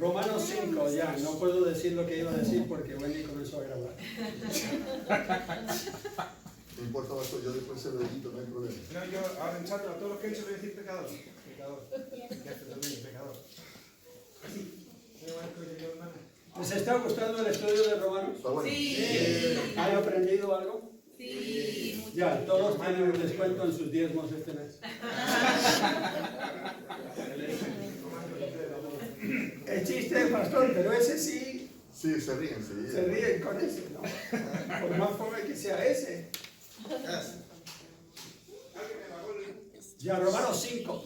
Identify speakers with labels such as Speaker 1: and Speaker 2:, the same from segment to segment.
Speaker 1: Romanos 5, ya, no puedo decir lo que iba a decir porque Wendy comenzó a grabar.
Speaker 2: No importa, pastor, yo después se lo edito, no hay problema.
Speaker 3: No, yo ahora en chat a todos los que he hecho le voy a decir pecador. Pecador. ¿Qué haces también? Pecador. Así.
Speaker 1: ¿Les está gustando el estudio de Romanos?
Speaker 2: Está bueno.
Speaker 4: Sí.
Speaker 1: ¿Han aprendido algo?
Speaker 4: Sí.
Speaker 1: Ya, todos tienen un descuento en sus diezmos este mes. El chiste, pastor, pero ese sí,
Speaker 2: Sí, se ríen, sí.
Speaker 1: se ríen con ese, ¿no? Por más pobre que sea ese. Ya, Romanos 5.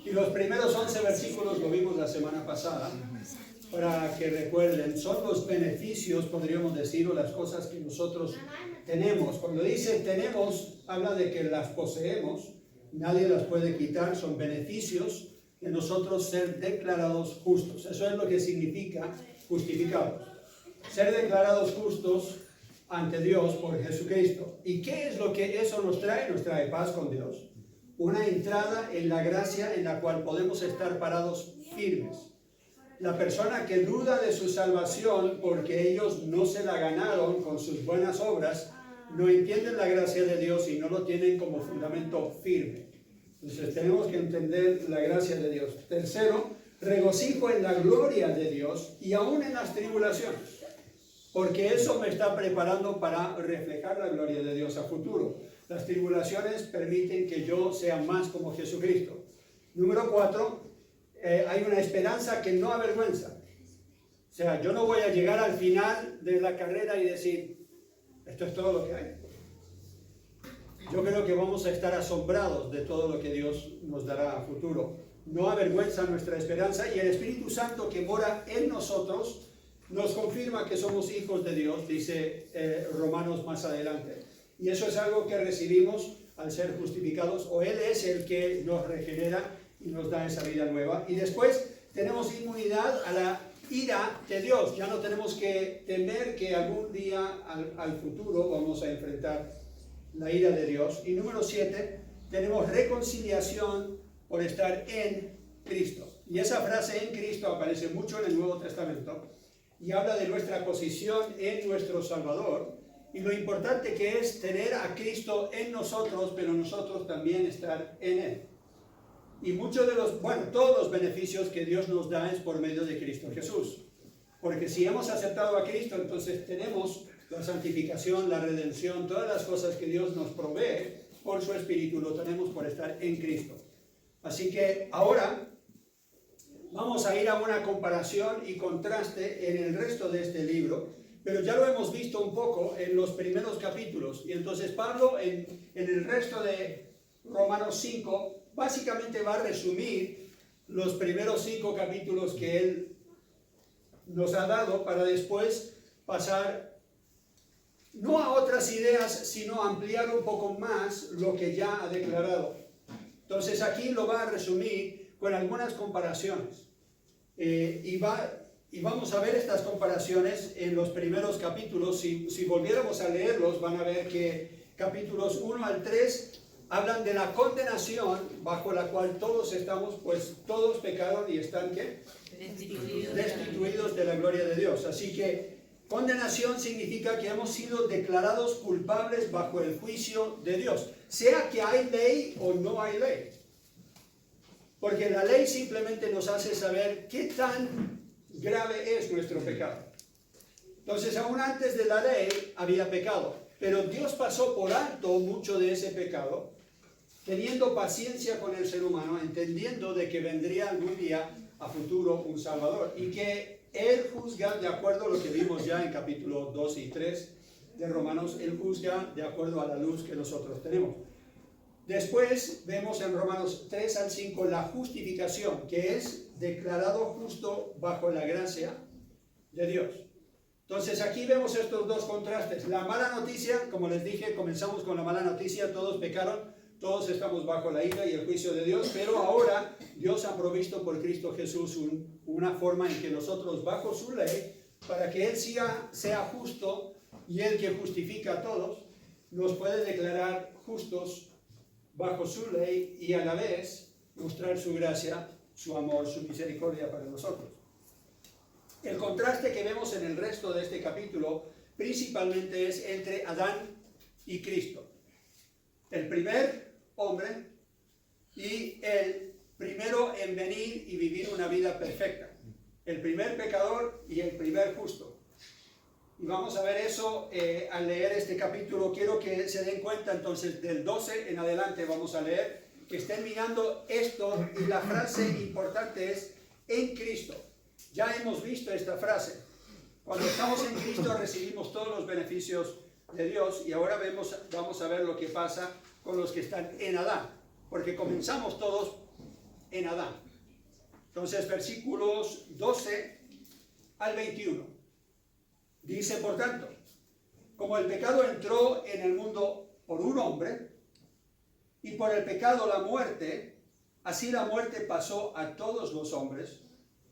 Speaker 1: Y los primeros 11 versículos lo vimos la semana pasada, para que recuerden, son los beneficios, podríamos decir, o las cosas que nosotros tenemos. Cuando dice tenemos, habla de que las poseemos, nadie las puede quitar, son beneficios de nosotros ser declarados justos. Eso es lo que significa justificados. Ser declarados justos ante Dios por Jesucristo. ¿Y qué es lo que eso nos trae? Nos trae paz con Dios. Una entrada en la gracia en la cual podemos estar parados firmes. La persona que duda de su salvación porque ellos no se la ganaron con sus buenas obras, no entienden la gracia de Dios y no lo tienen como fundamento firme. Entonces tenemos que entender la gracia de Dios. Tercero, regocijo en la gloria de Dios y aún en las tribulaciones, porque eso me está preparando para reflejar la gloria de Dios a futuro. Las tribulaciones permiten que yo sea más como Jesucristo. Número 4, hay una esperanza que no avergüenza. O sea, yo no voy a llegar al final de la carrera y decir, esto es todo lo que hay. Yo creo que vamos a estar asombrados de todo lo que Dios nos dará a futuro. No avergüenza nuestra esperanza y el Espíritu Santo que mora en nosotros nos confirma que somos hijos de Dios, dice Romanos más adelante. Y eso es algo que recibimos al ser justificados, o Él es el que nos regenera y nos da esa vida nueva. Y después tenemos inmunidad a la ira de Dios. Ya no tenemos que temer que algún día al futuro vamos a enfrentar la ira de Dios. Y número 7, tenemos reconciliación por estar en Cristo. Y esa frase en Cristo aparece mucho en el Nuevo Testamento y habla de nuestra posición en nuestro Salvador y lo importante que es tener a Cristo en nosotros, pero nosotros también estar en Él. Y muchos de los, todos los beneficios que Dios nos da es por medio de Cristo Jesús. Porque si hemos aceptado a Cristo, entonces tenemos la santificación, la redención, todas las cosas que Dios nos provee por su Espíritu, lo tenemos por estar en Cristo. Así que ahora vamos a ir a una comparación y contraste en el resto de este libro, pero ya lo hemos visto un poco en los primeros capítulos. Y entonces Pablo en el resto de Romanos 5 básicamente va a resumir los primeros 5 capítulos que él nos ha dado para después pasar no a otras ideas, sino a ampliar un poco más lo que ya ha declarado. Entonces aquí lo va a resumir con algunas comparaciones. Y vamos a ver estas comparaciones en los primeros capítulos. Si volviéramos a leerlos, van a ver que capítulos 1 al 3 hablan de la condenación bajo la cual todos estamos, pues todos pecaron y están ¿qué? Destituidos de la gloria de Dios. Así que condenación significa que hemos sido declarados culpables bajo el juicio de Dios, sea que hay ley o no hay ley. Porque la ley simplemente nos hace saber qué tan grave es nuestro pecado. Entonces, aún antes de la ley había pecado, pero Dios pasó por alto mucho de ese pecado, teniendo paciencia con el ser humano, entendiendo de que vendría algún día a futuro un Salvador y que Él juzga de acuerdo a lo que vimos ya en capítulo 2 y 3 de Romanos. Él juzga de acuerdo a la luz que nosotros tenemos. Después vemos en Romanos 3 al 5 la justificación, que es declarado justo bajo la gracia de Dios. Entonces aquí vemos estos dos contrastes. La mala noticia, como les dije, comenzamos con la mala noticia, todos pecaron, todos estamos bajo la ira y el juicio de Dios, pero ahora Dios ha provisto por Cristo Jesús una forma en que nosotros bajo su ley, para que Él sea justo y el que justifica a todos, nos puede declarar justos bajo su ley y a la vez mostrar su gracia su amor, su misericordia para nosotros. El contraste que vemos en el resto de este capítulo principalmente es entre Adán y Cristo. El primer hombre y el primero en venir y vivir una vida perfecta. El primer pecador y el primer justo. Y vamos a ver eso al leer este capítulo. Quiero que se den cuenta entonces del 12 en adelante vamos a leer, que estén mirando esto y la frase importante es en Cristo. Ya hemos visto esta frase. Cuando estamos en Cristo recibimos todos los beneficios de Dios y ahora vamos a ver lo que pasa con los que están en Adán. Porque comenzamos todos en Adán. Entonces versículos 12 al 21. Dice, por tanto, como el pecado entró en el mundo por un hombre, y por el pecado la muerte, así la muerte pasó a todos los hombres,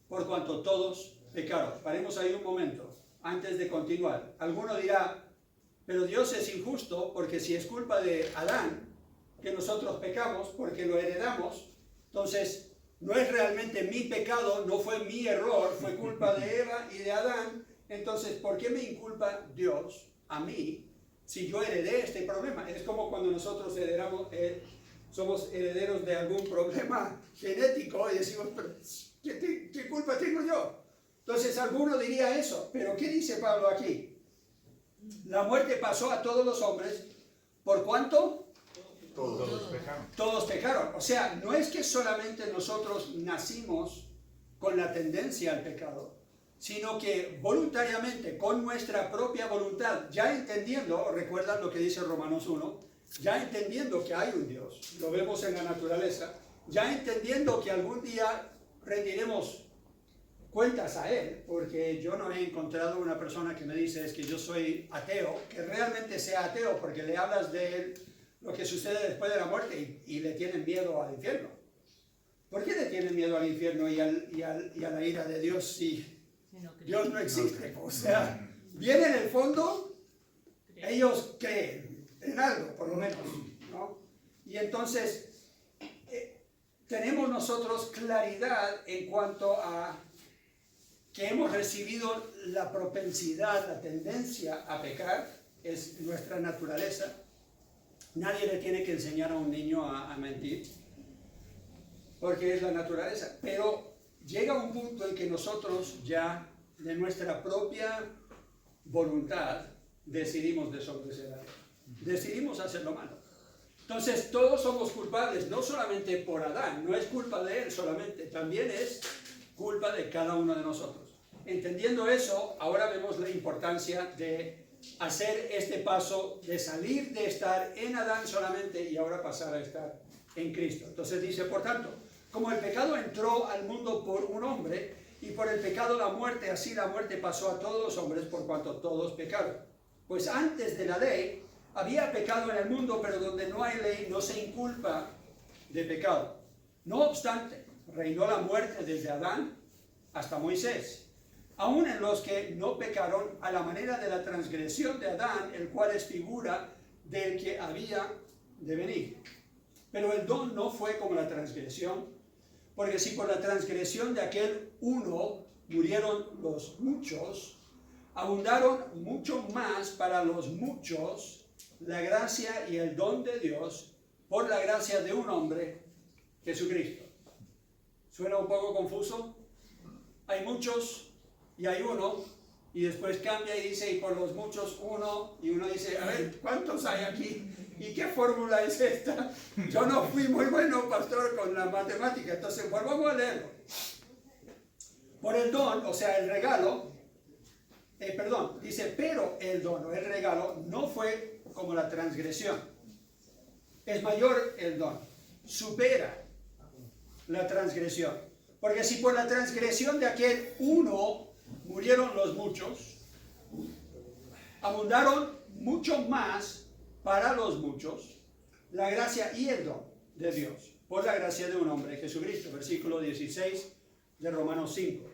Speaker 1: por cuanto todos pecaron. Paremos ahí un momento, antes de continuar. Alguno dirá, pero Dios es injusto, porque si es culpa de Adán, que nosotros pecamos, porque lo heredamos, entonces no es realmente mi pecado, no fue mi error, fue culpa de Eva y de Adán. Entonces, ¿por qué me inculpa Dios a mí si yo heredé este problema? Es como cuando nosotros somos herederos de algún problema genético y decimos, pero ¿qué culpa tengo yo? Entonces, alguno diría eso, pero ¿qué dice Pablo aquí? La muerte pasó a todos los hombres, ¿por cuánto?
Speaker 2: Todos
Speaker 3: pecaron.
Speaker 1: Todos pecaron. O sea, no es que solamente nosotros nacimos con la tendencia al pecado, sino que voluntariamente, con nuestra propia voluntad, ya entendiendo, recuerdan lo que dice Romanos 1, ya entendiendo que hay un Dios, lo vemos en la naturaleza, ya entendiendo que algún día rendiremos cuentas a Él, porque yo no he encontrado una persona que me dice es que yo soy ateo, que realmente sea ateo, porque le hablas de él, lo que sucede después de la muerte y le tienen miedo al infierno. ¿Por qué le tienen miedo al infierno y a la ira de Dios si Dios no existe? O sea, bien en el fondo, ellos creen en algo, por lo menos, ¿no? Y entonces, tenemos nosotros claridad en cuanto a que hemos recibido la propensidad, la tendencia a pecar, es nuestra naturaleza. Nadie le tiene que enseñar a un niño a mentir, porque es la naturaleza. Pero llega un punto en que nosotros ya, de nuestra propia voluntad, decidimos desobedecer a Dios. Decidimos hacer lo malo. Entonces, todos somos culpables, no solamente por Adán, no es culpa de él solamente, también es culpa de cada uno de nosotros. Entendiendo eso, ahora vemos la importancia de hacer este paso de salir de estar en Adán solamente y ahora pasar a estar en Cristo. Entonces dice, por tanto, como el pecado entró al mundo por un hombre y por el pecado la muerte, así la muerte pasó a todos los hombres por cuanto todos pecaron. Pues antes de la ley había pecado en el mundo, pero donde no hay ley no se inculpa de pecado. No obstante, reinó la muerte desde Adán hasta Moisés, aun en los que no pecaron a la manera de la transgresión de Adán, el cual es figura del que había de venir. Pero el don no fue como la transgresión, porque si por la transgresión de aquel uno murieron los muchos, abundaron mucho más para los muchos la gracia y el don de Dios por la gracia de un hombre, Jesucristo. ¿Suena un poco confuso? Hay muchos y hay uno, y después cambia y dice, y por los muchos uno, y uno dice, a ver, ¿cuántos hay aquí? ¿Y qué fórmula es esta? Yo no fui muy bueno, pastor, con la matemática, entonces volvamos a leerlo. Por el don, o sea, el regalo, dice, pero el don o el regalo no fue como la transgresión. Es mayor el don, supera la transgresión. Porque si por la transgresión de aquel uno murieron los muchos, abundaron mucho más para los muchos la gracia y el don de Dios, por la gracia de un hombre, Jesucristo, versículo 16 de Romanos 5.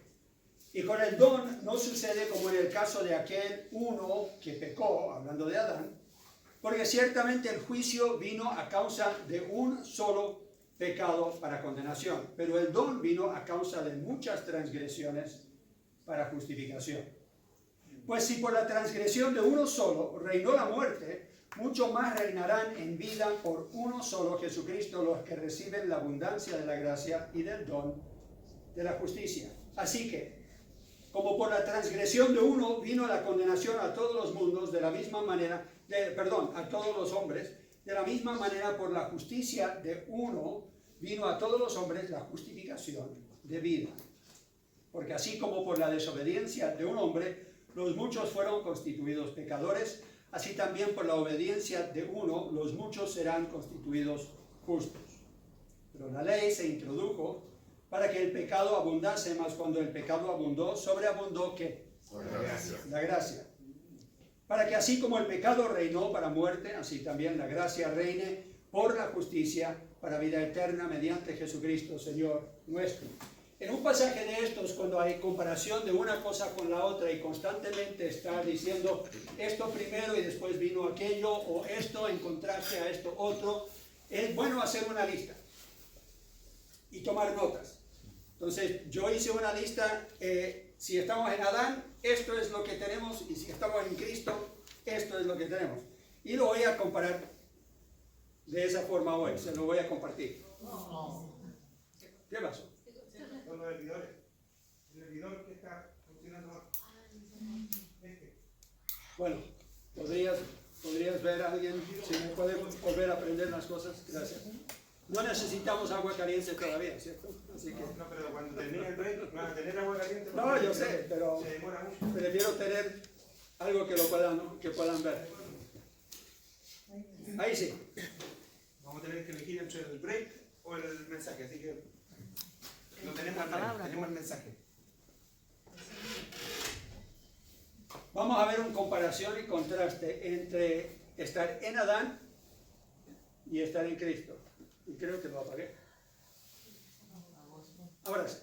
Speaker 1: Y con el don no sucede como en el caso de aquel uno que pecó, hablando de Adán, porque ciertamente el juicio vino a causa de un solo pecado para condenación, pero el don vino a causa de muchas transgresiones para justificación. Pues si por la transgresión de uno solo reinó la muerte, mucho más reinarán en vida por uno solo, Jesucristo, los que reciben la abundancia de la gracia y del don de la justicia. Así que, como por la transgresión de uno vino la condenación a todos los mundos, de la misma manera, a todos los hombres, de la misma manera por la justicia de uno vino a todos los hombres la justificación de vida. Porque así como por la desobediencia de un hombre, los muchos fueron constituidos pecadores, así también por la obediencia de uno, los muchos serán constituidos justos. Pero la ley se introdujo para que el pecado abundase, mas cuando el pecado abundó, sobreabundó ¿qué? La gracia. Para que así como el pecado reinó para muerte, así también la gracia reine por la justicia para vida eterna mediante Jesucristo, Señor nuestro. En un pasaje de estos, cuando hay comparación de una cosa con la otra y constantemente está diciendo esto primero y después vino aquello, o esto en contraste a esto otro, es bueno hacer una lista y tomar notas. Entonces, yo hice una lista, si estamos en Adán, esto es lo que tenemos, y si estamos en Cristo, esto es lo que tenemos. Y lo voy a comparar de esa forma hoy, se lo voy a compartir. ¿Qué pasó?
Speaker 3: Son los hervidores. El hervidor que está funcionando mal.
Speaker 1: Bueno, ¿podrías ver a alguien si me puede volver a aprender las cosas? Gracias. No necesitamos agua caliente todavía, ¿cierto? Así que...
Speaker 3: No, pero cuando termine el break, van a tener agua caliente.
Speaker 1: No, yo sé, pero
Speaker 3: se demora mucho.
Speaker 1: prefiero tener algo que puedan ver. Ahí sí.
Speaker 3: Vamos a tener que elegir entre el break o el mensaje, así que no tenemos el break, tenemos el mensaje.
Speaker 1: Vamos a ver una comparación y contraste entre estar en Adán y estar en Cristo. Y creo que lo apagué. Ahora sí.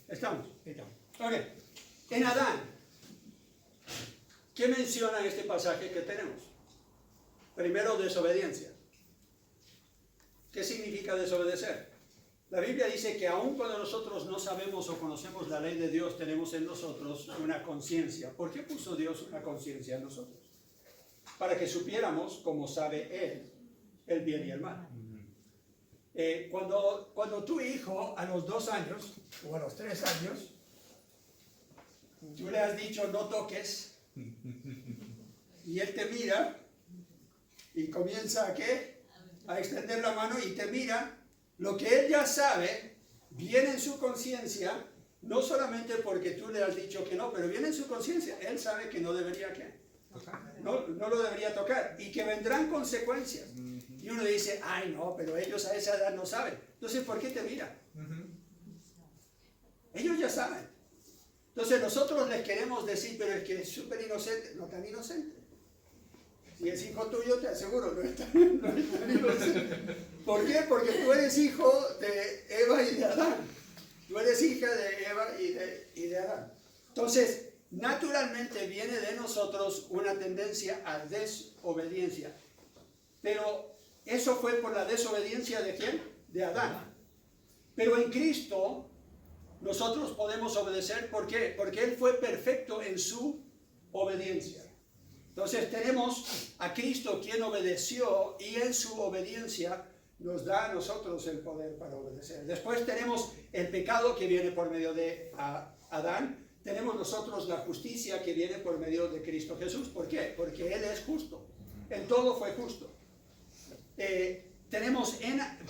Speaker 1: ¿Estamos? Ok. En Adán, ¿qué menciona este pasaje que tenemos? Primero, desobediencia. ¿Qué significa desobedecer? La Biblia dice que aun cuando nosotros no sabemos o conocemos la ley de Dios, tenemos en nosotros una conciencia. ¿Por qué puso Dios una conciencia en nosotros? Para que supiéramos, como sabe Él, el bien y el mal. Cuando tu hijo a los 2 años o a los 3 años, tú le has dicho no toques, y él te mira y comienza a ¿qué? A extender la mano y te mira, lo que él ya sabe viene en su conciencia, no solamente porque tú le has dicho que no, pero viene en su conciencia, él sabe que no debería ¿qué? No lo debería tocar y que vendrán consecuencias. Y uno dice, ay no, pero ellos a esa edad no saben. Entonces, ¿por qué te miran? Ellos ya saben. Entonces nosotros les queremos decir, pero es que es súper inocente, no tan inocente. Si es hijo tuyo, te aseguro, no es tan inocente. ¿Por qué? Porque tú eres hijo de Eva y de Adán. Tú eres hija de Eva y de Adán. Entonces, naturalmente viene de nosotros una tendencia a desobediencia. Pero eso fue por la desobediencia ¿de quién? De Adán. Pero en Cristo nosotros podemos obedecer. ¿Por qué? Porque Él fue perfecto en su obediencia. Entonces tenemos a Cristo quien obedeció y en su obediencia nos da a nosotros el poder para obedecer. Después tenemos el pecado que viene por medio de Adán. Tenemos nosotros la justicia que viene por medio de Cristo Jesús. ¿Por qué? Porque Él es justo. En todo fue justo.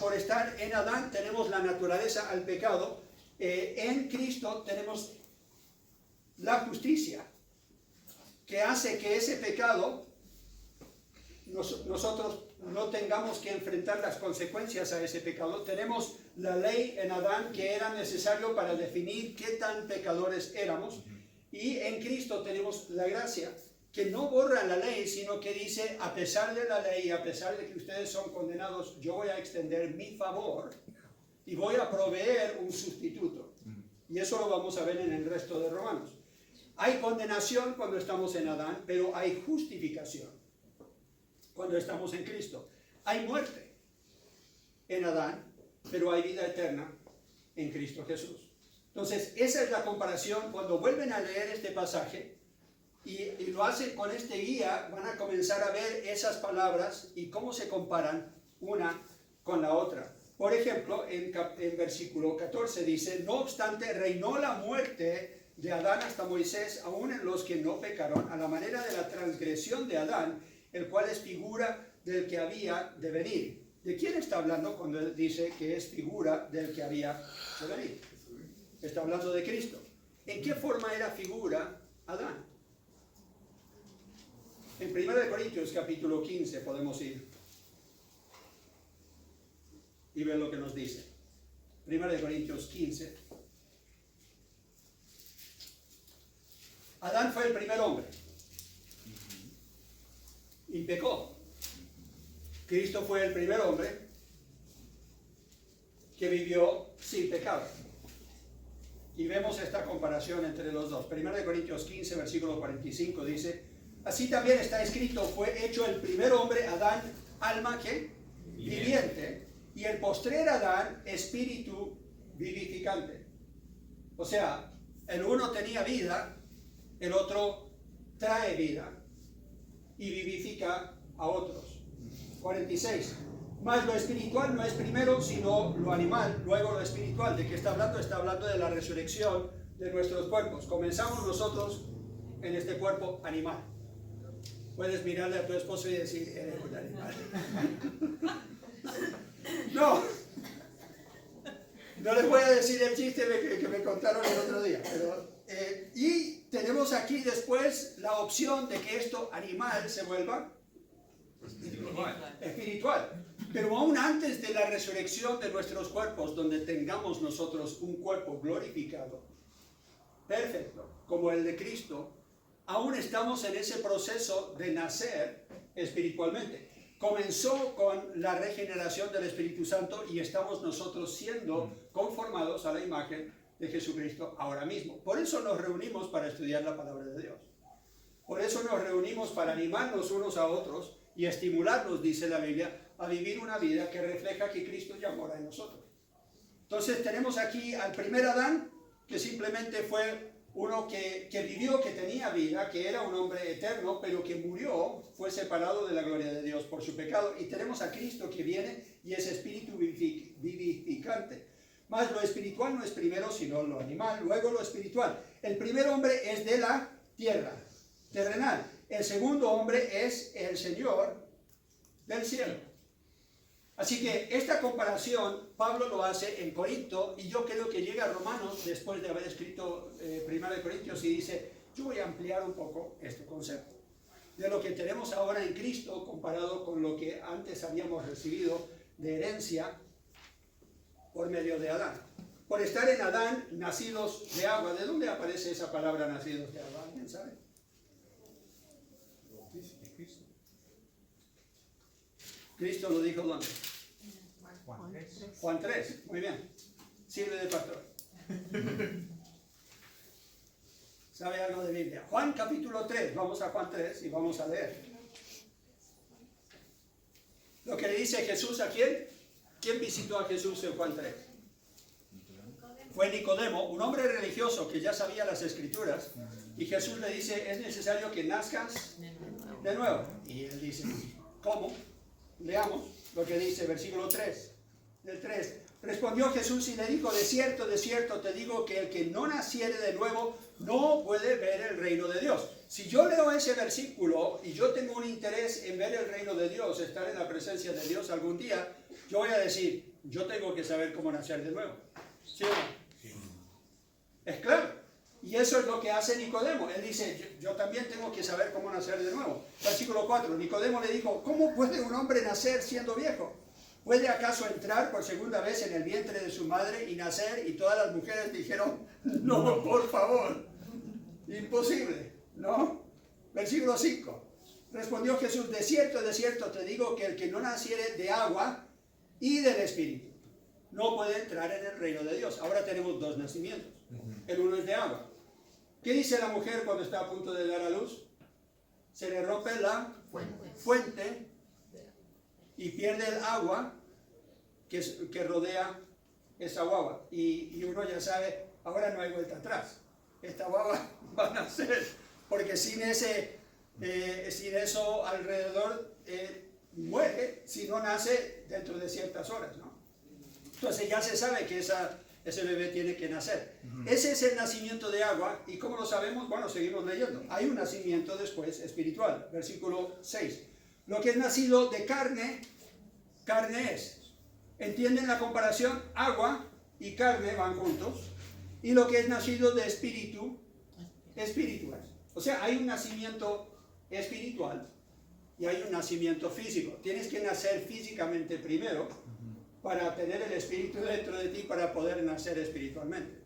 Speaker 1: Por estar en Adán, tenemos la naturaleza al pecado. En Cristo tenemos la justicia, que hace que ese pecado, nosotros no tengamos que enfrentar las consecuencias a ese pecado. Tenemos la ley en Adán que era necesario para definir qué tan pecadores éramos. Y en Cristo tenemos la gracia que no borra la ley, sino que dice, a pesar de la ley, a pesar de que ustedes son condenados, yo voy a extender mi favor y voy a proveer un sustituto. Y eso lo vamos a ver en el resto de Romanos. Hay condenación cuando estamos en Adán, pero hay justificación cuando estamos en Cristo. Hay muerte en Adán, pero hay vida eterna en Cristo Jesús. Entonces, esa es la comparación. Cuando vuelven a leer este pasaje y lo hacen con este guía, van a comenzar a ver esas palabras y cómo se comparan una con la otra. Por ejemplo, en versículo 14 dice, no obstante, reinó la muerte de Adán hasta Moisés, aún en los que no pecaron, a la manera de la transgresión de Adán, el cual es figura del que había de venir. ¿De quién está hablando cuando él dice que es figura del que había de venir? Está hablando de Cristo. ¿En qué forma era figura Adán? En 1 Corintios capítulo 15 podemos ir y ver lo que nos dice. 1 Corintios 15. Adán fue el primer hombre y pecó. Cristo fue el primer hombre que vivió sin pecado. Y vemos esta comparación entre los dos. 1 Corintios 15, versículo 45 dice, así también está escrito, fue hecho el primer hombre, Adán, alma que viviente, y el postrer Adán, espíritu vivificante. O sea, el uno tenía vida, el otro trae vida y vivifica a otros. 46. Mas lo espiritual no es primero, sino lo animal, luego lo espiritual. ¿De qué está hablando? Está hablando de la resurrección de nuestros cuerpos. Comenzamos nosotros en este cuerpo animal. Puedes mirarle a tu esposo y decir, eres un animal. No les voy a decir el chiste que me contaron el otro día. Pero, y tenemos aquí después la opción de que esto animal se vuelva espiritual. Pero aún antes de la resurrección de nuestros cuerpos, donde tengamos nosotros un cuerpo glorificado, perfecto, como el de Cristo, aún estamos en ese proceso de nacer espiritualmente. Comenzó con la regeneración del Espíritu Santo y estamos nosotros siendo conformados a la imagen de Jesucristo ahora mismo. Por eso nos reunimos para estudiar la palabra de Dios. Por eso nos reunimos para animarnos unos a otros y estimularnos, dice la Biblia, a vivir una vida que refleja que Cristo ya mora en nosotros. Entonces tenemos aquí al primer Adán, que simplemente fue uno que vivió, que tenía vida, que era un hombre eterno, pero que murió, fue separado de la gloria de Dios por su pecado. Y tenemos a Cristo que viene y es espíritu vivificante. Mas lo espiritual no es primero, sino lo animal, luego lo espiritual. El primer hombre es de la tierra, terrenal. El segundo hombre es el Señor del cielo. Así que esta comparación Pablo lo hace en Corinto y yo creo que llega a Romanos después de haber escrito 1 Corintios y dice, yo voy a ampliar un poco este concepto de lo que tenemos ahora en Cristo comparado con lo que antes habíamos recibido de herencia por medio de Adán. Por estar en Adán, nacidos de agua. ¿De dónde aparece esa palabra nacidos de agua? ¿Alguien sabe? Cristo lo dijo ¿dónde?
Speaker 3: Juan 3.
Speaker 1: Juan 3, muy bien. Sirve de pastor. ¿Sabe algo de Biblia? Juan capítulo 3, vamos a Juan 3 y vamos a leer. Lo que le dice Jesús a quién. ¿Quién visitó a Jesús en Juan 3? Fue Nicodemo, un hombre religioso que ya sabía las escrituras. Y Jesús le dice, es necesario que nazcas de nuevo. Y él dice, ¿cómo? Leamos lo que dice, versículo 3, del 3. Respondió Jesús y le dijo, de cierto te digo que el que no naciere de nuevo no puede ver el reino de Dios. Si yo leo ese versículo y yo tengo un interés en ver el reino de Dios, estar en la presencia de Dios algún día, yo voy a decir, yo tengo que saber cómo nacer de nuevo. ¿Sí o no? Sí. Es claro. Y eso es lo que hace Nicodemo. Él dice, yo también tengo que saber cómo nacer de nuevo. Versículo 4, Nicodemo le dijo, ¿cómo puede un hombre nacer siendo viejo? ¿Puede acaso entrar por segunda vez en el vientre de su madre y nacer? Y todas las mujeres dijeron, no, por favor, imposible, ¿no? Versículo 5. Respondió Jesús, de cierto, te digo que el que no naciere de agua y del Espíritu no puede entrar en el reino de Dios. Ahora tenemos dos nacimientos. El uno es de agua. ¿Qué dice la mujer cuando está a punto de dar a luz? Se le rompe la fuente y pierde el agua que rodea esa guagua. Y uno ya sabe, ahora no hay vuelta atrás. Esta guagua va a nacer, porque sin eso alrededor muere si no nace dentro de ciertas horas, ¿no? Entonces ya se sabe que ese bebé tiene que nacer. Ese es el nacimiento de agua. ¿Y cómo lo sabemos? Bueno, seguimos leyendo. Hay un nacimiento después espiritual. Versículo 6. Lo que es nacido de carne, carne es. ¿Entienden la comparación? Agua y carne van juntos. Y lo que es nacido de espíritu, espíritu es. O sea, hay un nacimiento espiritual y hay un nacimiento físico. Tienes que nacer físicamente primero para tener el Espíritu dentro de ti para poder nacer espiritualmente.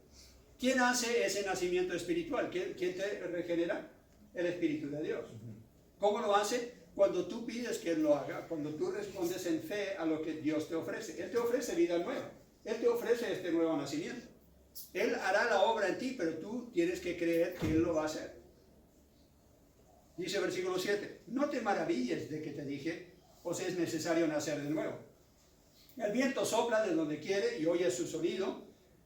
Speaker 1: ¿Quién hace ese nacimiento espiritual? ¿Quién te regenera? El Espíritu de Dios. ¿Cómo lo hace? Cuando tú pides que Él lo haga, cuando tú respondes en fe a lo que Dios te ofrece. Él te ofrece vida nueva. Él te ofrece este nuevo nacimiento. Él hará la obra en ti, pero tú tienes que creer que Él lo va a hacer. Dice versículo 7, no te maravilles de que te dije, os es necesario nacer de nuevo. El viento sopla de donde quiere y oyes su sonido,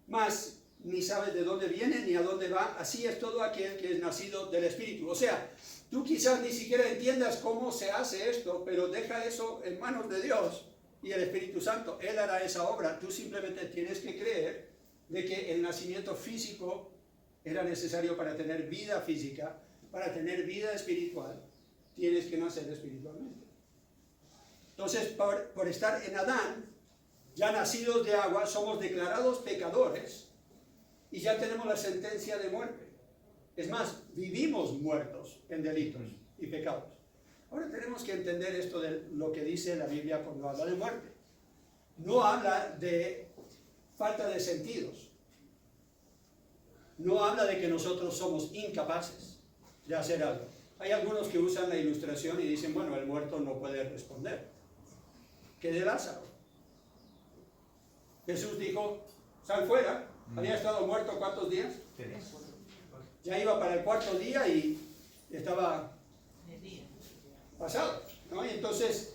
Speaker 1: mas ni sabes de dónde viene ni a dónde va. Así es todo aquel que es nacido del Espíritu. O sea, tú quizás ni siquiera entiendas cómo se hace esto, pero deja eso en manos de Dios y el Espíritu Santo. Él hará esa obra. Tú simplemente tienes que creer de que el nacimiento físico era necesario para tener vida física, para tener vida espiritual. Tienes que nacer espiritualmente. Entonces, por estar en Adán, ya nacidos de agua, somos declarados pecadores y ya tenemos la sentencia de muerte. Es más, vivimos muertos en delitos y pecados. Ahora tenemos que entender esto de lo que dice la Biblia cuando habla de muerte. No habla de falta de sentidos. No habla de que nosotros somos incapaces de hacer algo. Hay algunos que usan la ilustración y dicen, bueno, el muerto no puede responder. ¿Qué de Lázaro? Jesús dijo, sal fuera. Había estado muerto ¿cuántos días?
Speaker 3: 3.
Speaker 1: Ya iba para el 4.º día y estaba pasado, ¿no? Y entonces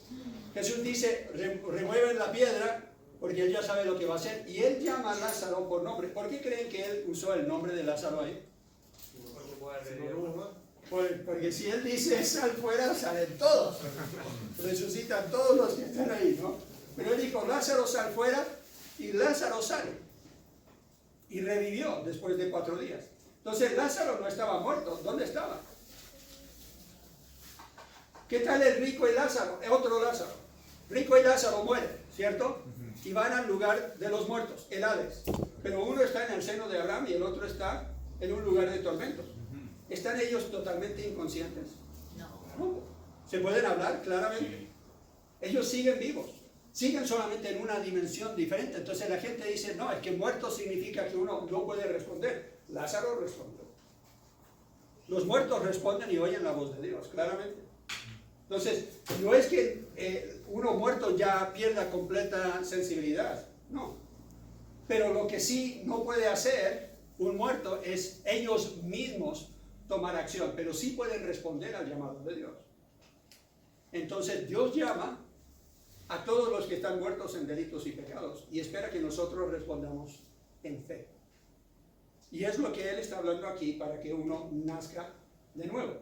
Speaker 1: Jesús dice, remueven la piedra, porque Él ya sabe lo que va a hacer. Y Él llama a Lázaro por nombre. ¿Por qué creen que Él usó el nombre de Lázaro ahí? Porque si Él dice, sal fuera, salen todos. Resucitan todos los que están ahí, ¿no? Pero Él dijo, Lázaro, sal fuera, y Lázaro sale. Y revivió después de 4 días. Entonces Lázaro no estaba muerto. ¿Dónde estaba? ¿Qué tal el rico y Lázaro? Otro Lázaro. Rico y Lázaro mueren, ¿cierto? Y van al lugar de los muertos, el Hades. Pero uno está en el seno de Abraham y el otro está en un lugar de tormentos. ¿Están ellos totalmente inconscientes? No. ¿Se pueden hablar claramente? Ellos siguen vivos. Siguen solamente en una dimensión diferente. Entonces la gente dice, no, es que muerto significa que uno no puede responder. Lázaro respondió. Los muertos responden y oyen la voz de Dios, claramente. Entonces, no es que uno muerto ya pierda completa sensibilidad, no. Pero lo que sí no puede hacer un muerto es ellos mismos tomar acción, pero sí pueden responder al llamado de Dios. Entonces Dios llama a todos los que están muertos en delitos y pecados y espera que nosotros respondamos en fe. Y es lo que Él está hablando aquí para que uno nazca de nuevo.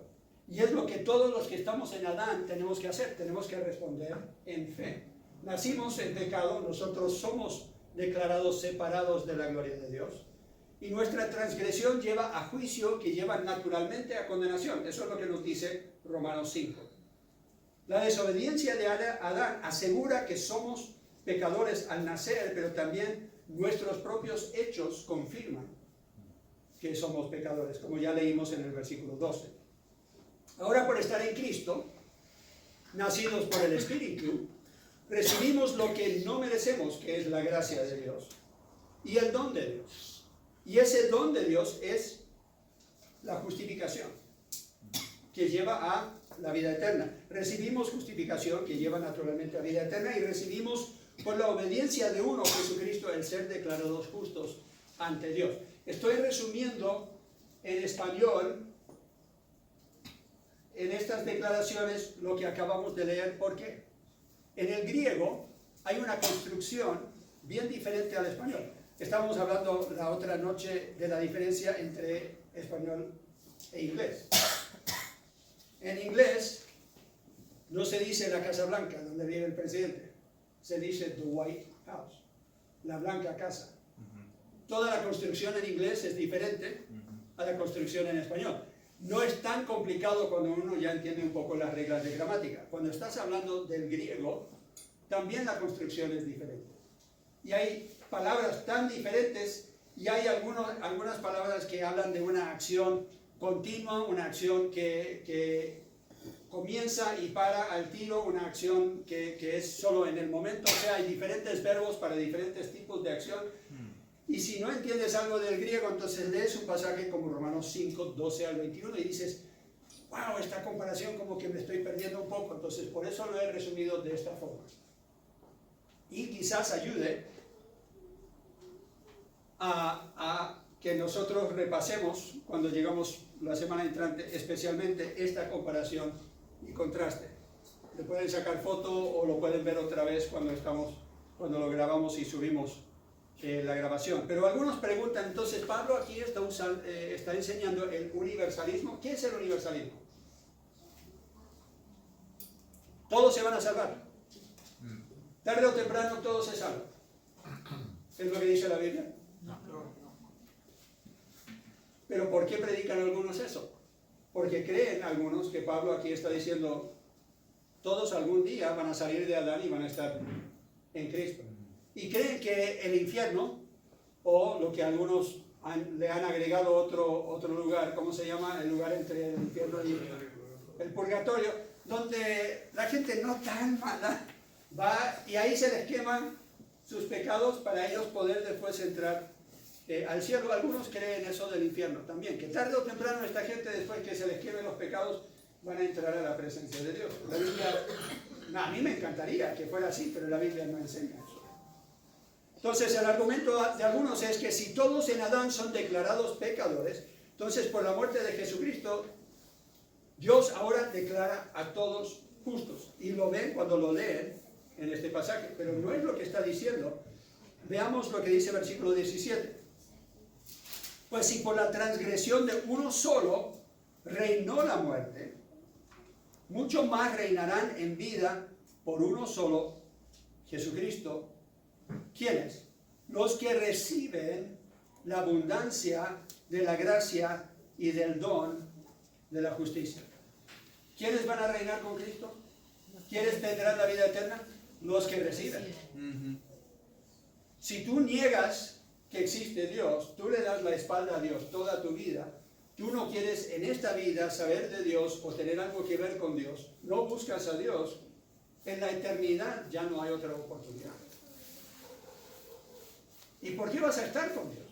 Speaker 1: Y es lo que todos los que estamos en Adán tenemos que hacer, tenemos que responder en fe. Nacimos en pecado, nosotros somos declarados separados de la gloria de Dios. Y nuestra transgresión lleva a juicio que lleva naturalmente a condenación. Eso es lo que nos dice Romanos 5. La desobediencia de Adán asegura que somos pecadores al nacer, pero también nuestros propios hechos confirman que somos pecadores, como ya leímos en el versículo 12. Ahora, por estar en Cristo, nacidos por el Espíritu, recibimos lo que no merecemos, que es la gracia de Dios y el don de Dios. Y ese don de Dios es la justificación. que lleva a la vida eterna. Recibimos justificación, que lleva naturalmente a vida eterna, y recibimos por la obediencia de uno, Jesucristo, el ser declarados justos ante Dios. Estoy resumiendo en español, en estas declaraciones, lo que acabamos de leer. ¿Por qué? En el griego hay una construcción bien diferente al español. Estábamos hablando la otra noche de la diferencia entre español e inglés. En inglés no se dice la Casa Blanca, donde vive el presidente. Se dice the White House, la blanca casa. Toda la construcción en inglés es diferente a la construcción en español. No es tan complicado cuando uno ya entiende un poco las reglas de gramática. Cuando estás hablando del griego, también la construcción es diferente. Y hay palabras tan diferentes, y hay algunas palabras que hablan de una acción continua, una acción que comienza y para al tiro, una acción que es solo en el momento. O sea, hay diferentes verbos para diferentes tipos de acción. Y si no entiendes algo del griego, entonces lees un pasaje como Romanos 5, 12 al 21 y dices, wow, esta comparación como que me estoy perdiendo un poco. Entonces por eso lo he resumido de esta forma. Y quizás ayude a que nosotros repasemos cuando llegamos la semana entrante, especialmente esta comparación y contraste. Le pueden sacar foto o lo pueden ver otra vez cuando lo grabamos y subimos la grabación. Pero algunos preguntan, entonces Pablo aquí está enseñando el universalismo. ¿Qué es el universalismo? Todos se van a salvar. Tarde o temprano todos se salvan. ¿Es lo que dice la Biblia? Pero ¿por qué predican algunos eso? Porque creen algunos que Pablo aquí está diciendo, todos algún día van a salir de Adán y van a estar en Cristo. Y creen que el infierno, o lo que algunos le han agregado otro lugar, ¿cómo se llama? El lugar entre el infierno y el purgatorio, donde la gente no tan mala va y ahí se les queman sus pecados para ellos poder después entrar al cielo. Algunos creen eso del infierno también, que tarde o temprano esta gente, después que se les quemen los pecados, van a entrar a la presencia de Dios. La Biblia, a mí me encantaría que fuera así, pero la Biblia no enseña eso. Entonces el argumento de algunos es que si todos en Adán son declarados pecadores, entonces por la muerte de Jesucristo, Dios ahora declara a todos justos. Y lo ven cuando lo leen en este pasaje, pero no es lo que está diciendo. Veamos lo que dice el versículo 17. Pues si por la transgresión de uno solo reinó la muerte, mucho más reinarán en vida por uno solo, Jesucristo. ¿Quiénes? Los que reciben la abundancia de la gracia y del don de la justicia. ¿Quiénes van a reinar con Cristo? ¿Quiénes tendrán la vida eterna? Los que reciben. Si tú niegas que existe Dios, tú le das la espalda a Dios toda tu vida, tú no quieres en esta vida saber de Dios o tener algo que ver con Dios, no buscas a Dios, en la eternidad ya no hay otra oportunidad. ¿Y por qué vas a estar con Dios?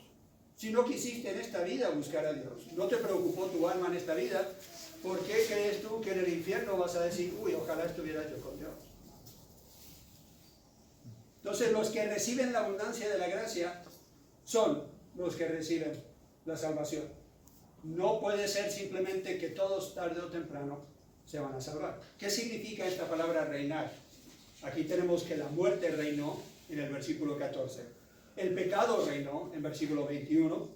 Speaker 1: Si no quisiste en esta vida buscar a Dios, no te preocupó tu alma en esta vida, ¿por qué crees tú que en el infierno vas a decir, uy, ojalá estuviera yo con Dios? Entonces los que reciben la abundancia de la gracia son los que reciben la salvación. No puede ser simplemente que todos tarde o temprano se van a salvar. ¿Qué significa esta palabra reinar? Aquí tenemos que la muerte reinó en el versículo 14. El pecado reinó en versículo 21.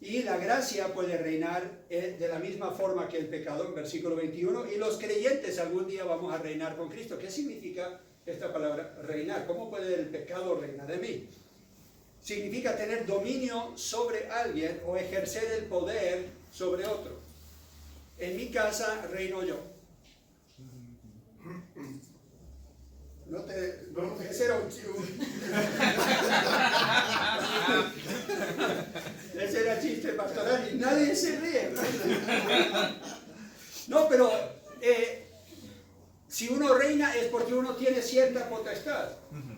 Speaker 1: Y la gracia puede reinar de la misma forma que el pecado en versículo 21. Y los creyentes algún día vamos a reinar con Cristo. ¿Qué significa esta palabra reinar? ¿Cómo puede el pecado reinar de mí? Significa tener dominio sobre alguien o ejercer el poder sobre otro. En mi casa reino yo. Ese era ese era chiste pastoral y nadie se ríe. No, pero si uno reina es porque uno tiene cierta potestad,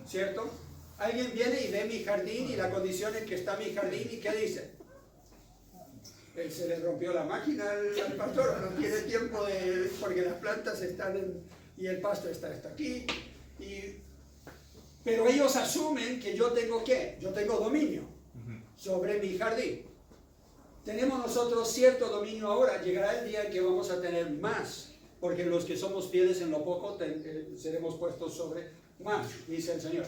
Speaker 1: ¿cierto? Alguien viene y ve mi jardín y la condición en que está mi jardín y ¿qué dice? Se le rompió la máquina al pastor, no tiene tiempo porque las plantas están y el pasto está hasta aquí. Pero ellos asumen que yo tengo ¿qué? Yo tengo dominio sobre mi jardín. Tenemos nosotros cierto dominio ahora, llegará el día en que vamos a tener más, porque los que somos fieles en lo poco seremos puestos sobre más, dice el Señor.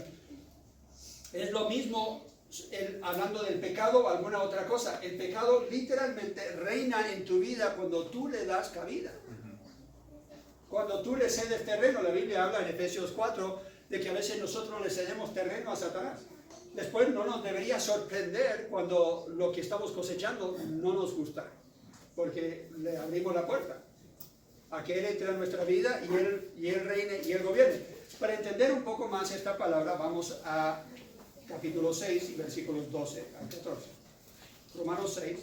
Speaker 1: Es lo mismo hablando del pecado o alguna otra cosa. El pecado literalmente reina en tu vida cuando tú le das cabida. Cuando tú le cedes terreno, la Biblia habla en Efesios 4 de que a veces nosotros le cedemos terreno a Satanás. Después no nos debería sorprender cuando lo que estamos cosechando no nos gusta, porque le abrimos la puerta a que Él entre en nuestra vida y Él reine y Él gobierne. Para entender un poco más esta palabra, vamos a capítulo 6 y versículos 12 al 14. Romanos 6.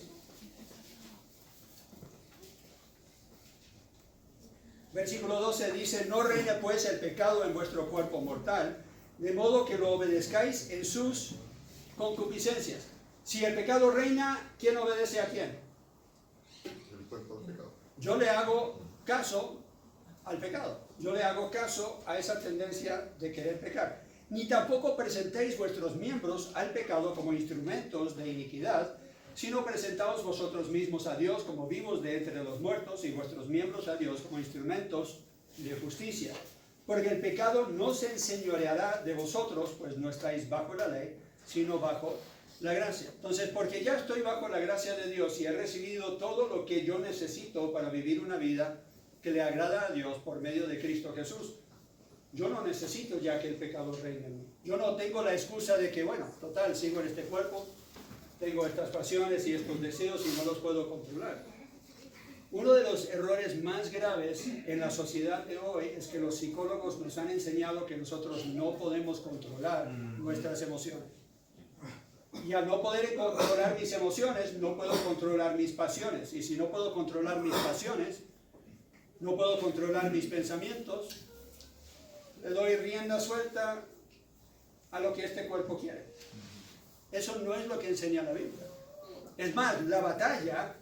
Speaker 1: Versículo 12 dice: no reine pues el pecado en vuestro cuerpo mortal, de modo que lo obedezcáis en sus concupiscencias. Si el pecado reina, ¿quién obedece a quién?
Speaker 2: El cuerpo del pecado.
Speaker 1: Yo le hago caso al pecado. Yo le hago caso a esa tendencia de querer pecar. Ni tampoco presentéis vuestros miembros al pecado como instrumentos de iniquidad, sino presentaos vosotros mismos a Dios como vivos de entre los muertos y vuestros miembros a Dios como instrumentos de justicia. Porque el pecado no se enseñoreará de vosotros, pues no estáis bajo la ley, sino bajo la gracia. Entonces, porque ya estoy bajo la gracia de Dios y he recibido todo lo que yo necesito para vivir una vida que le agrada a Dios por medio de Cristo Jesús, yo no necesito ya que el pecado reine en mí. Yo no tengo la excusa de que, bueno, total, sigo en este cuerpo, tengo estas pasiones y estos deseos y no los puedo controlar. Uno de los errores más graves en la sociedad de hoy es que los psicólogos nos han enseñado que nosotros no podemos controlar nuestras emociones. Y al no poder controlar mis emociones, no puedo controlar mis pasiones. Y si no puedo controlar mis pasiones, no puedo controlar mis pensamientos, le doy rienda suelta a lo que este cuerpo quiere. Eso no es lo que enseña la Biblia. Es más, la batalla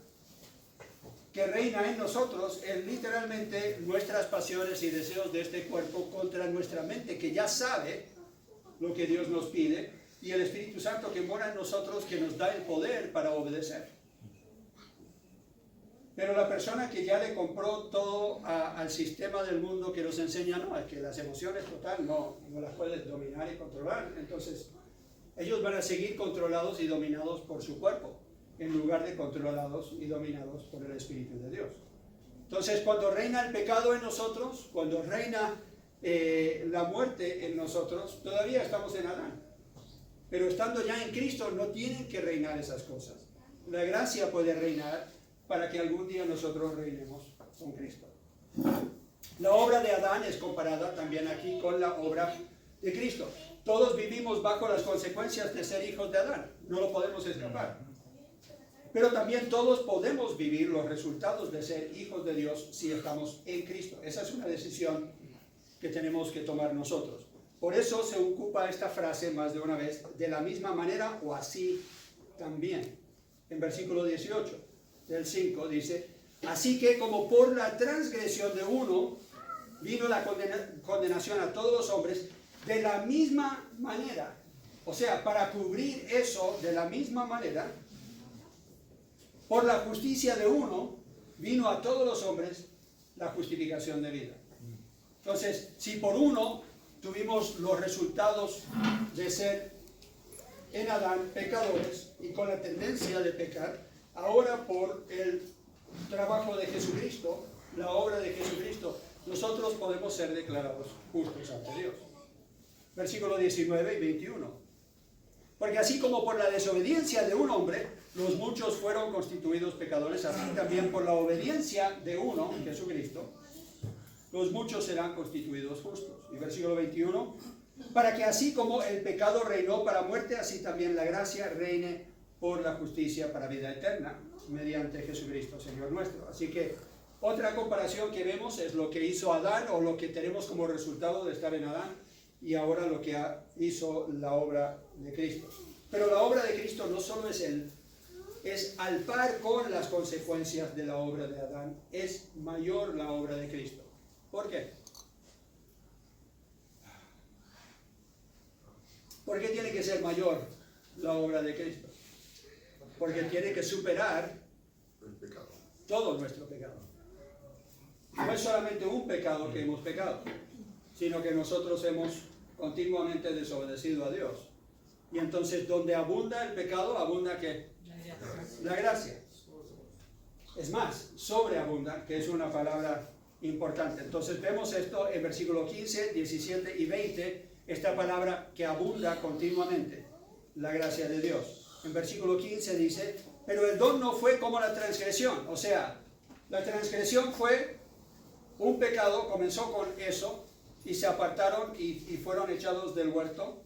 Speaker 1: que reina en nosotros es literalmente nuestras pasiones y deseos de este cuerpo contra nuestra mente, que ya sabe lo que Dios nos pide, y el Espíritu Santo que mora en nosotros, que nos da el poder para obedecer. Pero la persona que ya le compró todo al sistema del mundo que nos enseña, no, es que las emociones total no las puedes dominar y controlar. Entonces, ellos van a seguir controlados y dominados por su cuerpo, en lugar de controlados y dominados por el Espíritu de Dios. Entonces, cuando reina el pecado en nosotros, cuando reina la muerte en nosotros, todavía estamos en Adán. Pero estando ya en Cristo, no tienen que reinar esas cosas. La gracia puede reinar para que algún día nosotros reinemos con Cristo. La obra de Adán es comparada también aquí con la obra de Cristo. Todos vivimos bajo las consecuencias de ser hijos de Adán, no lo podemos escapar. Pero también todos podemos vivir los resultados de ser hijos de Dios si estamos en Cristo. Esa es una decisión que tenemos que tomar nosotros. Por eso se ocupa esta frase más de una vez, de la misma manera o así también. En versículo 18 del 5 dice: así que como por la transgresión de uno vino la condenación a todos los hombres, de la misma manera, o sea, para cubrir eso de la misma manera, por la justicia de uno vino a todos los hombres la justificación de vida. Entonces, si por uno tuvimos los resultados de ser en Adán pecadores y con la tendencia de pecar, ahora por el trabajo de Jesucristo, la obra de Jesucristo, nosotros podemos ser declarados justos ante Dios. Versículo 19 y 21. Porque así como por la desobediencia de un hombre, los muchos fueron constituidos pecadores, así también por la obediencia de uno, Jesucristo, los muchos serán constituidos justos. Y versículo 21, para que así como el pecado reinó para muerte, así también la gracia reine por la justicia para vida eterna, mediante Jesucristo, Señor nuestro. Así que otra comparación que vemos es lo que hizo Adán, o lo que tenemos como resultado de estar en Adán, y ahora lo que hizo la obra de Cristo. Pero la obra de Cristo no solo es es al par con las consecuencias de la obra de Adán, es mayor la obra de Cristo. ¿Por qué? ¿Por qué tiene que ser mayor la obra de Cristo? Porque tiene que superar
Speaker 2: El pecado.
Speaker 1: todo nuestro pecado. No es solamente un pecado que hemos pecado, sino que nosotros hemos continuamente desobedecido a Dios. Y entonces donde abunda el pecado, abunda ¿qué? La gracia. Es más, sobreabunda, que es una palabra importante. Entonces vemos esto en versículo 15, 17 y 20, esta palabra que abunda continuamente, la gracia de Dios. En versículo 15 dice, pero el don no fue como la transgresión. O sea, la transgresión fue un pecado, comenzó con eso, y se apartaron y fueron echados del huerto,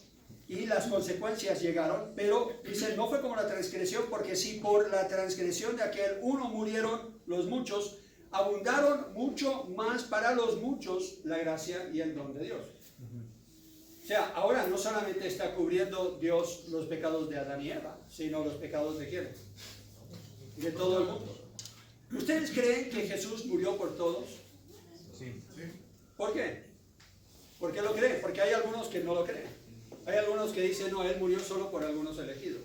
Speaker 1: y las consecuencias llegaron, pero dice, no fue como la transgresión, porque si por la transgresión de aquel uno murieron los muchos, abundaron mucho más para los muchos la gracia y el don de Dios. O sea, ahora no solamente está cubriendo Dios los pecados de Adán y Eva, sino los pecados de quién? De todo el mundo. ¿Ustedes creen que Jesús murió por todos?
Speaker 3: Sí.
Speaker 1: ¿Por qué? ¿Por qué lo creen? Porque hay algunos que no lo creen. Hay algunos que dicen, no, Él murió solo por algunos elegidos.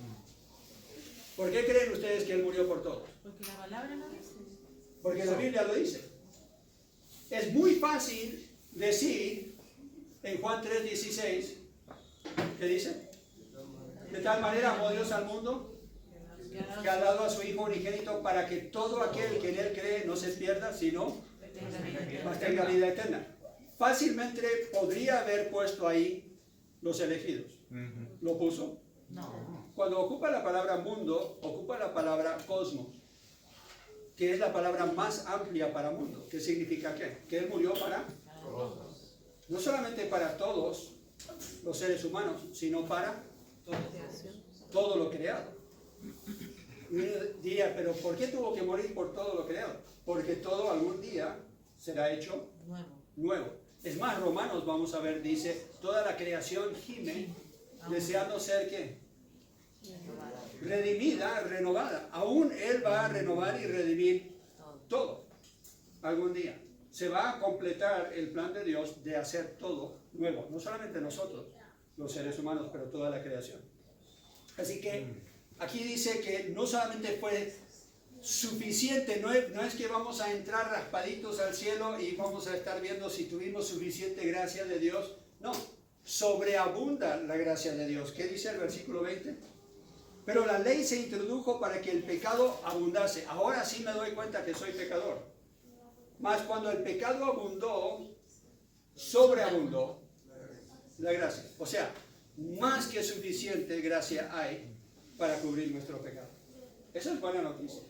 Speaker 1: ¿Por qué creen ustedes que Él murió por todos?
Speaker 4: Porque la palabra lo dice.
Speaker 1: Porque la Biblia lo dice. Es muy fácil decir en Juan 3:16, ¿qué dice? De tal manera amó Dios al mundo que ha dado a su Hijo unigénito para que todo aquel que en Él cree no se pierda, sino mas tenga vida eterna. Fácilmente podría haber puesto ahí los elegidos. ¿Lo puso?
Speaker 4: No.
Speaker 1: Cuando ocupa la palabra mundo, ocupa la palabra cosmos, que es la palabra más amplia para mundo. ¿Qué significa qué? Que Él murió para, no solamente para todos los seres humanos, sino para todo lo creado. Y uno diría, pero ¿por qué tuvo que morir por todo lo creado? Porque todo algún día será hecho nuevo. Es más, Romanos, vamos a ver, dice, toda la creación gime, deseando ser ¿qué? Redimida, renovada. Aún Él va a renovar y redimir todo algún día. Se va a completar el plan de Dios de hacer todo nuevo. No solamente nosotros, los seres humanos, pero toda la creación. Así que aquí dice que no solamente fue suficiente, no es que vamos a entrar raspaditos al cielo y vamos a estar viendo si tuvimos suficiente gracia de Dios. No, sobreabunda la gracia de Dios. ¿Qué dice el versículo 20? Pero la ley se introdujo para que el pecado abundase. Ahora sí me doy cuenta que soy pecador. Mas cuando el pecado abundó, sobreabundó la gracia. O sea, más que suficiente gracia hay para cubrir nuestro pecado. Esa es buena noticia.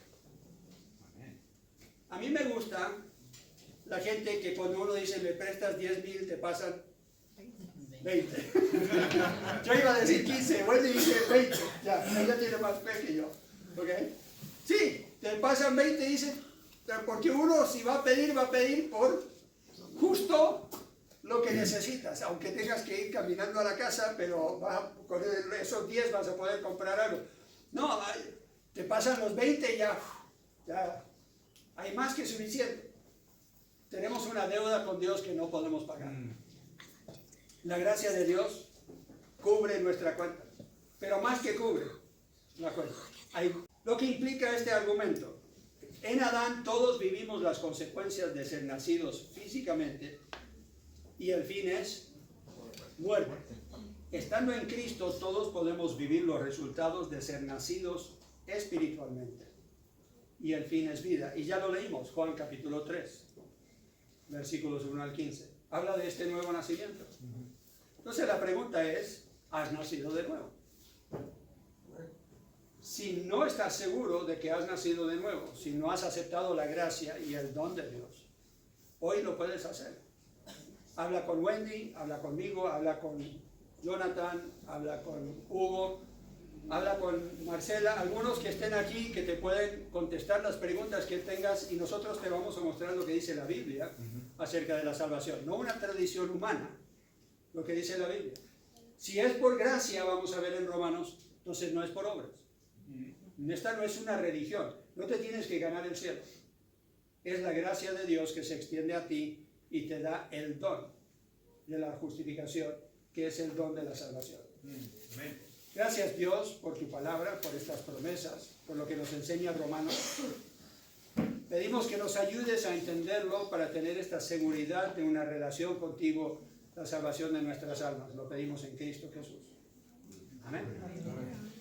Speaker 1: A mí me gusta la gente que cuando uno dice me prestas 10,000 te pasan 20. Yo iba a decir 15, bueno, y dice 20. Ya, ella tiene más fe que yo. ¿Ok? Sí, te pasan 20 y dice, porque uno si va a pedir por justo lo que necesitas, aunque tengas que ir caminando a la casa, pero con esos 10 vas a poder comprar algo. No, te pasan los 20 y ya hay más que suficiente. Tenemos una deuda con Dios que no podemos pagar. La gracia de Dios cubre nuestra cuenta, pero más que cubre la cuenta. Lo que implica este argumento, en Adán todos vivimos las consecuencias de ser nacidos físicamente y el fin es muerte. Estando en Cristo todos podemos vivir los resultados de ser nacidos espiritualmente y el fin es vida. Y ya lo leímos, Juan capítulo 3, versículos 1 al 15. Habla de este nuevo nacimiento. Entonces la pregunta es, ¿has nacido de nuevo? Si no estás seguro de que has nacido de nuevo, si no has aceptado la gracia y el don de Dios, hoy lo puedes hacer. Habla con Wendy, habla conmigo, habla con Jonathan, habla con Hugo, habla con Marcela, algunos que estén aquí que te pueden contestar las preguntas que tengas y nosotros te vamos a mostrar lo que dice la Biblia acerca de la salvación, no una tradición humana, lo que dice la Biblia. Si es por gracia, vamos a ver en Romanos, entonces no es por obras. Esta no es una religión. No te tienes que ganar el cielo. Es la gracia de Dios que se extiende a ti y te da el don de la justificación, que es el don de la salvación.
Speaker 3: Amén.
Speaker 1: Gracias Dios por tu palabra, por estas promesas, por lo que nos enseña Romanos. Pedimos que nos ayudes a entenderlo para tener esta seguridad de una relación contigo, la salvación de nuestras almas. Lo pedimos en Cristo Jesús. Amén.
Speaker 3: Amén.